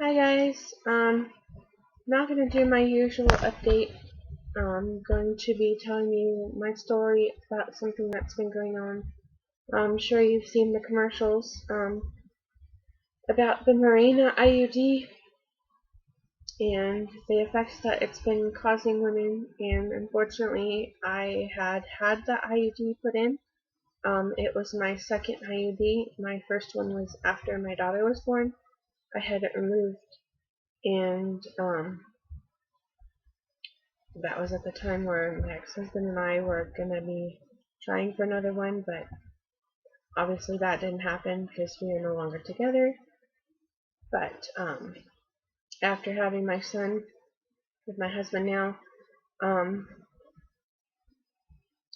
Hi guys, not going to do my usual update. I'm going to be telling you my story about something that's been going on. I'm sure you've seen the commercials about the Mirena IUD and the effects that it's been causing women. And unfortunately, I had the IUD put in. It was my second IUD. My first one was after my daughter was born. I had it removed, and that was at the time where my ex-husband and I were gonna be trying for another one, but obviously that didn't happen because we are no longer together. But after having my son with my husband now, um,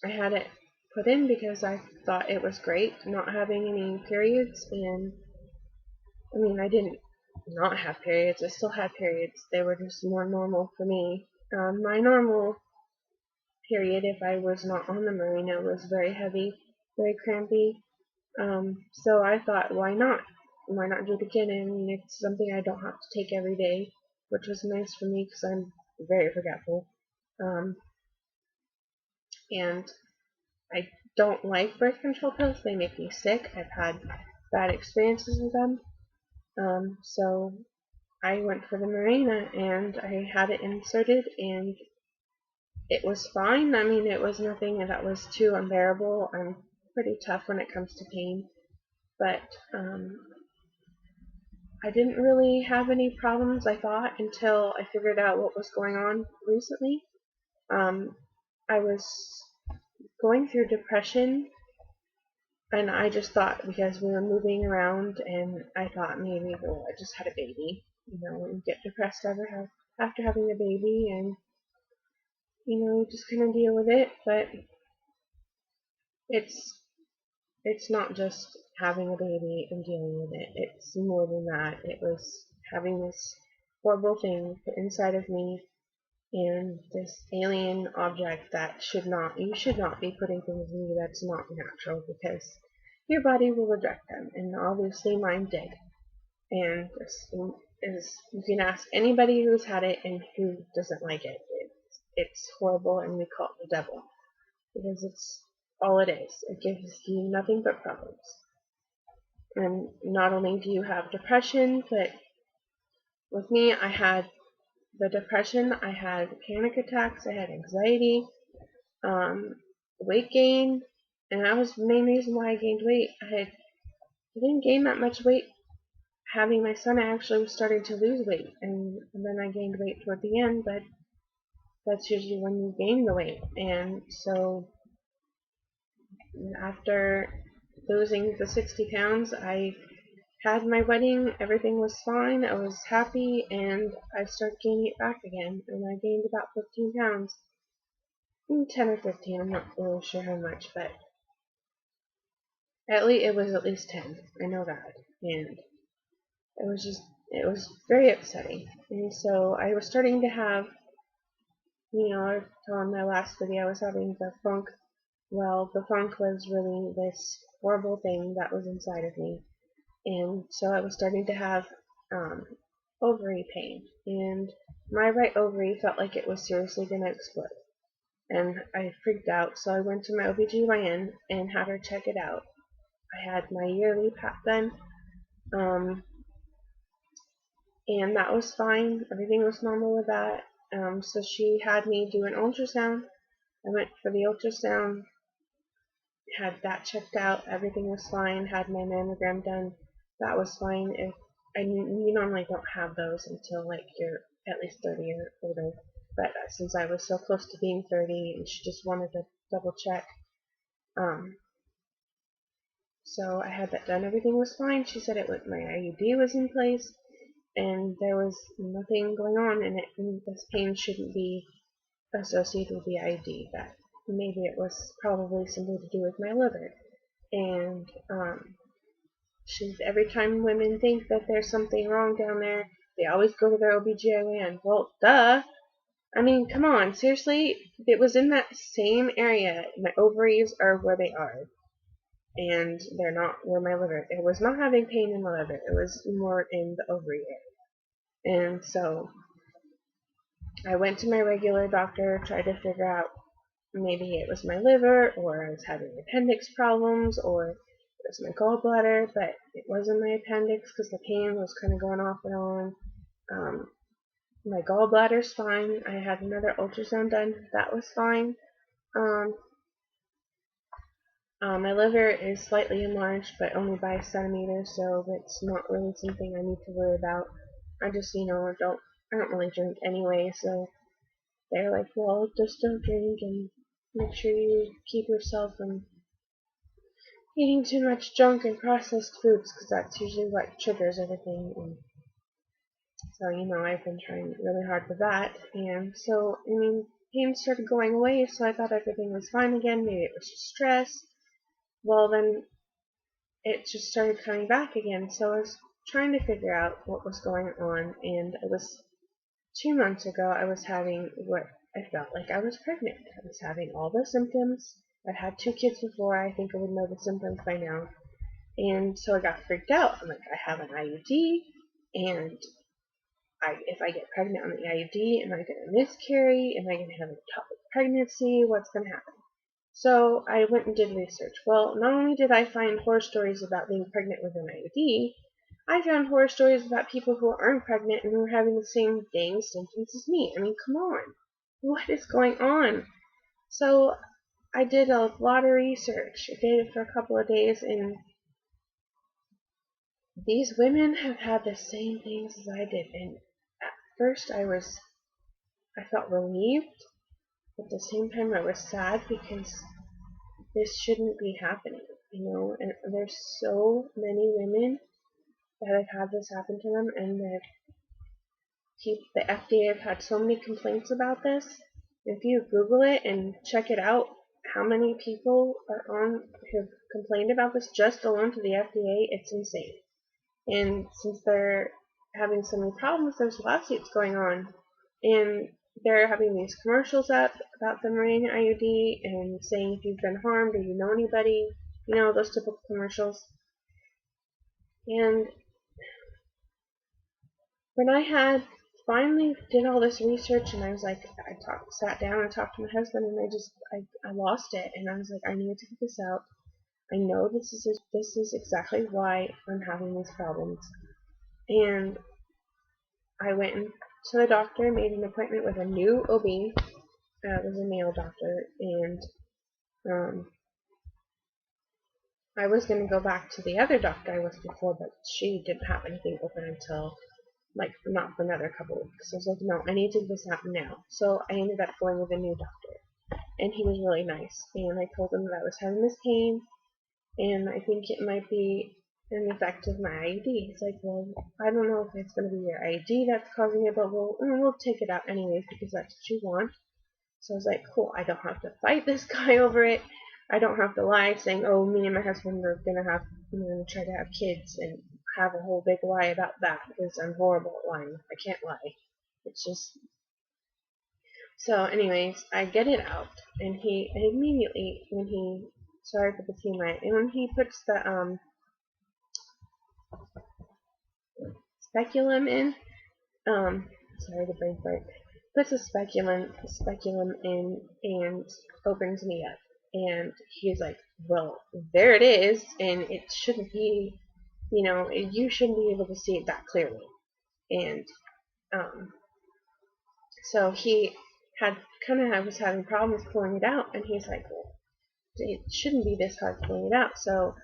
I had it put in because I thought it was great not having any periods. And I mean, I didn't not have periods. I still had periods. They were just more normal for me. My normal period, if I was not on the Mirena, was very heavy, very crampy. So I thought, why not? Why not do it again? I mean, it's something I don't have to take every day, which was nice for me because I'm very forgetful. Um, and I don't like birth control pills. They make me sick. I've had bad experiences with them. So I went for the Mirena and I had it inserted, and it was fine. I mean, it was nothing that was too unbearable. I'm pretty tough when it comes to pain, but I didn't really have any problems, I thought, until I figured out what was going on recently. Um, I was going through depression, and I just thought because we were moving around, and I thought maybe, well, I just had a baby. You know, when you get depressed after having a baby, and you just kind of deal with it. But it's it's not just having a baby and dealing with it. It's more than that. It was having this horrible thing put inside of me, and this alien object that you should not be putting things in you that's not natural, because your body will reject them, and obviously mine did. And you can ask anybody who's had it and who doesn't like it. It's horrible, and we call it the devil because it's all it is. It gives you nothing but problems. And not only do you have depression, but with me, I had the depression, I had panic attacks, I had anxiety, um, weight gain, and that was the main reason why I gained weight. I didn't gain that much weight having my son. I actually was starting to lose weight, and then I gained weight toward the end, but that's usually when you gain the weight. And so after losing the 60 pounds, I had my wedding, everything was fine, I was happy, and I started gaining it back again, and I gained about 15 pounds. 10 or 15, I'm not really sure how much, but it was at least 10, I know that, and it was very upsetting. And so I was starting to have, I told in my last video I was having the funk. Well, the funk was really this horrible thing that was inside of me. And so I was starting to have um, ovary pain, and my right ovary felt like it was seriously going to explode. And I freaked out, so I went to my OBGYN and had her check it out. I had my yearly pap done, um, and that was fine. Everything was normal with that. So she had me do an ultrasound. I went for the ultrasound, had that checked out. Everything was fine. Had my mammogram done. That was fine. You normally don't have those until like you're at least 30 or older. But since I was so close to being 30, and she just wanted to double check, um, so I had that done. Everything was fine. She said my IUD was in place, and there was nothing going on, and this pain shouldn't be associated with the IUD. That maybe it was probably something to do with my liver. And every time women think that there's something wrong down there, they always go to their OBGYN. Well, duh. I mean, come on, seriously? It was in that same area. My ovaries are where they are, and they're not where my liver. It was not having pain in my liver. It was more in the ovary area. And so I went to my regular doctor, tried to figure out maybe it was my liver, or I was having appendix problems, or it was my gallbladder, but it wasn't my appendix because the pain was kind of going off and on. Um, my gallbladder's fine. I had another ultrasound done. That was fine. Um, my liver is slightly enlarged, but only by a centimeter, so it's not really something I need to worry about. I just, I don't really drink anyway, so they're like, well, just don't drink and make sure you keep yourself from eating too much junk and processed foods, because that's usually what triggers everything. And so, I've been trying really hard with that. And so, pain started going away, so I thought everything was fine again. Maybe it was just stress. Well, then it just started coming back again. So I was trying to figure out what was going on, and it was 2 months ago I was having what I felt like I was pregnant. I was having all the symptoms. I've had 2 kids before. I think I would know the symptoms by now. And so I got freaked out. I'm like, I have an IUD, and if I get pregnant on the IUD, am I going to miscarry? Am I going to have an ectopic pregnancy? What's going to happen? So I went and did research. Well, not only did I find horror stories about being pregnant with an IUD, I found horror stories about people who aren't pregnant and who are having the same dang symptoms as me. I mean, come on. What is going on? So I did a lot of research. I did it for a couple of days, and these women have had the same things as I did. And at first I felt relieved. At the same time, I was sad because this shouldn't be happening, and there's so many women that have had this happen to them, and the FDA have had so many complaints about this. If you Google it and check it out, how many people have complained about this just alone to the FDA, it's insane. And since they're having so many problems, there's lawsuits going on, and they're having these commercials up about the Marine IUD and saying if you've been harmed or you know anybody, those typical commercials. And when I had finally did all this research, and I was like, sat down and talked to my husband, and I lost it, and I was like, I need to get this out. I know this is exactly why I'm having these problems. And I went to the doctor, made an appointment with a new OB. It was a male doctor, and I was going to go back to the other doctor I was before, but she didn't have anything open until, not for another couple of weeks. So I was like, no, I need to get this out now. So I ended up going with a new doctor, and he was really nice. And I told him that I was having this pain, and I think it might be an effect of my IUD. He's like, well, I don't know if it's going to be your IUD that's causing it, but we'll take it out anyways because that's what you want. So I was like, cool, I don't have to fight this guy over it. I don't have to lie saying, oh, me and my husband are going to try to have kids and have a whole big lie about that because I'm horrible at lying. I can't lie. It's just... So anyways, I get it out, and he immediately, sorry for the TMI, and when he puts the speculum in, sorry, the brain fart, puts a speculum in and opens me up. And he's like, well, there it is, and it shouldn't be, you shouldn't be able to see it that clearly. And so he I was having problems pulling it out, and he's like, well, it shouldn't be this hard pulling it out. So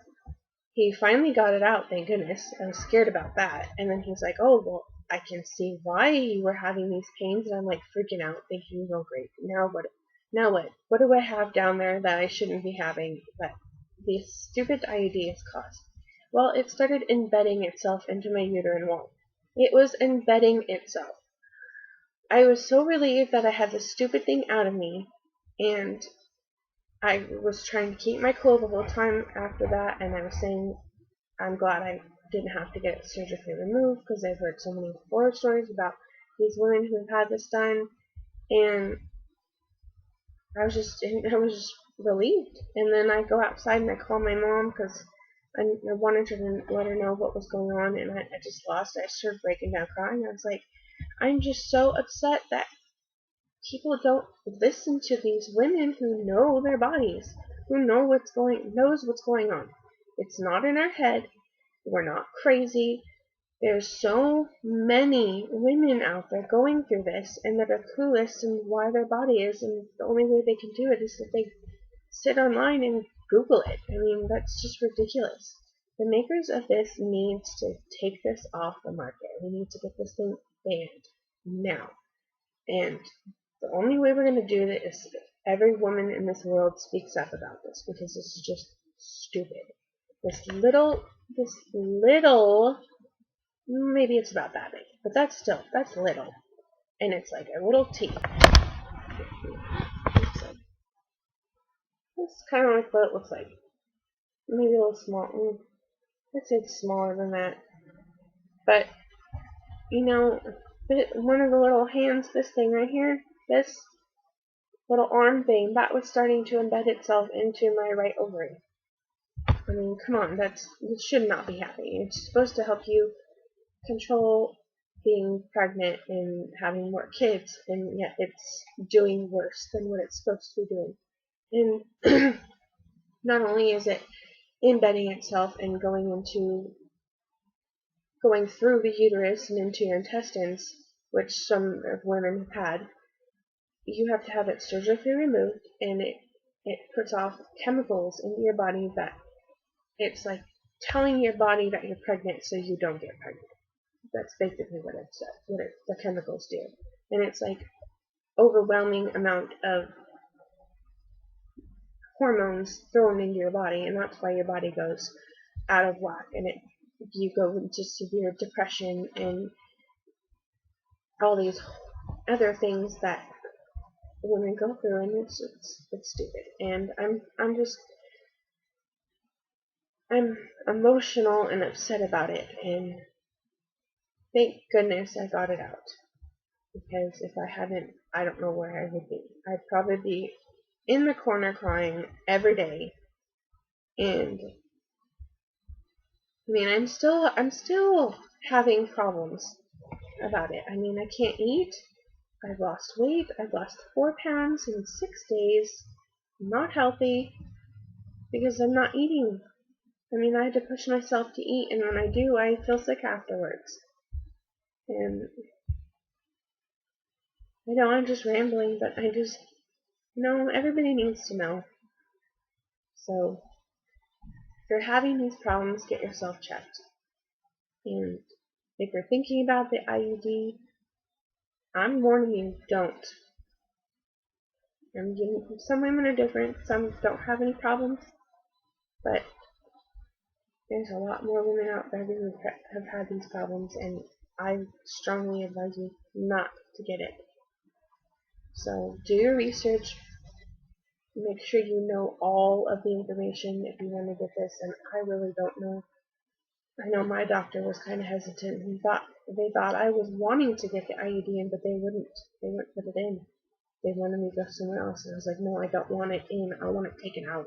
he finally got it out, thank goodness. I was scared about that. And then he's like, oh, well, I can see why you were having these pains. And I'm like freaking out, thinking, oh, great. Now what? Now what? What do I have down there that I shouldn't be having that this stupid IUD has caused? Well, it started embedding itself into my uterine wall. It was embedding itself. I was so relieved that I had this stupid thing out of me, and I was trying to keep my cool the whole time after that, and I was saying I'm glad I didn't have to get it surgically removed because I've heard so many horror stories about these women who have had this done, and I was just relieved. And then I go outside and I call my mom because I wanted to let her know what was going on, and I just lost it. I started breaking down crying. I was like, I'm just so upset that people don't listen to these women who know their bodies, who knows what's going on. It's not in our head. We're not crazy. There's so many women out there going through this and that are clueless in why their body is, and the only way they can do it is that they sit online and Google it. I mean, that's just ridiculous. The makers of this need to take this off the market. We need to get this thing banned now. And the only way we're going to do it is if every woman in this world speaks up about this, because this is just stupid. This little, maybe it's about that big, but that's little. And it's like a little T. It's kind of like what it looks like. Maybe a little small. I'd say it's smaller than that. But, you know, one of the little hands, this thing right here, this little arm thing, that was starting to embed itself into my right ovary. I mean, come on, this should not be happening. It's supposed to help you control being pregnant and having more kids, and yet it's doing worse than what it's supposed to be doing. And not only is it embedding itself and going through the uterus and into your intestines, which some of women have had, you have to have it surgically removed, and it puts off chemicals into your body that it's like telling your body that you're pregnant so you don't get pregnant. That's basically what the chemicals do. And it's like overwhelming amount of hormones thrown into your body, and that's why your body goes out of whack, and you go into severe depression and all these other things that women go through, and it's stupid. And I'm emotional and upset about it, and thank goodness I got it out, because if I hadn't, I don't know where I would be. I'd probably be in the corner crying every day. And I mean, I'm still having problems about it. I mean, I can't eat. I've lost weight. I've lost 4 pounds in 6 days. I'm not healthy because I'm not eating. I mean, I had to push myself to eat, and when I do, I feel sick afterwards. And I know I'm just rambling, but everybody needs to know. So, if you're having these problems, get yourself checked. And if you're thinking about the IUD, I'm warning you, don't. Some women are different, some don't have any problems, but there's a lot more women out there who have had these problems, and I strongly advise you not to get it. So do your research, make sure you know all of the information if you want to get this, and I really don't know. I know my doctor was kind of hesitant. They thought I was wanting to get the IUD in, but they wouldn't put it in. They wanted me to go somewhere else, and I was like, no, I don't want it in. I want it taken out.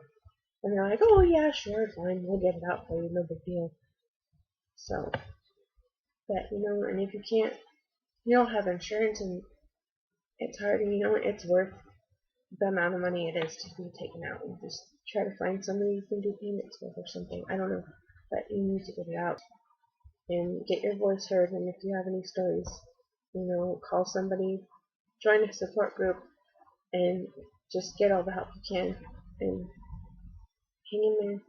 And they're like, oh yeah, sure, fine, we'll get it out for you, no big deal. So, but and if you don't have insurance, and it's hard, and it's worth the amount of money it is to be taken out, and just try to find somebody you can do payments with or something. I don't know, but you need to get it out and get your voice heard. And if you have any stories, call somebody, join a support group, and just get all the help you can, and hang in there.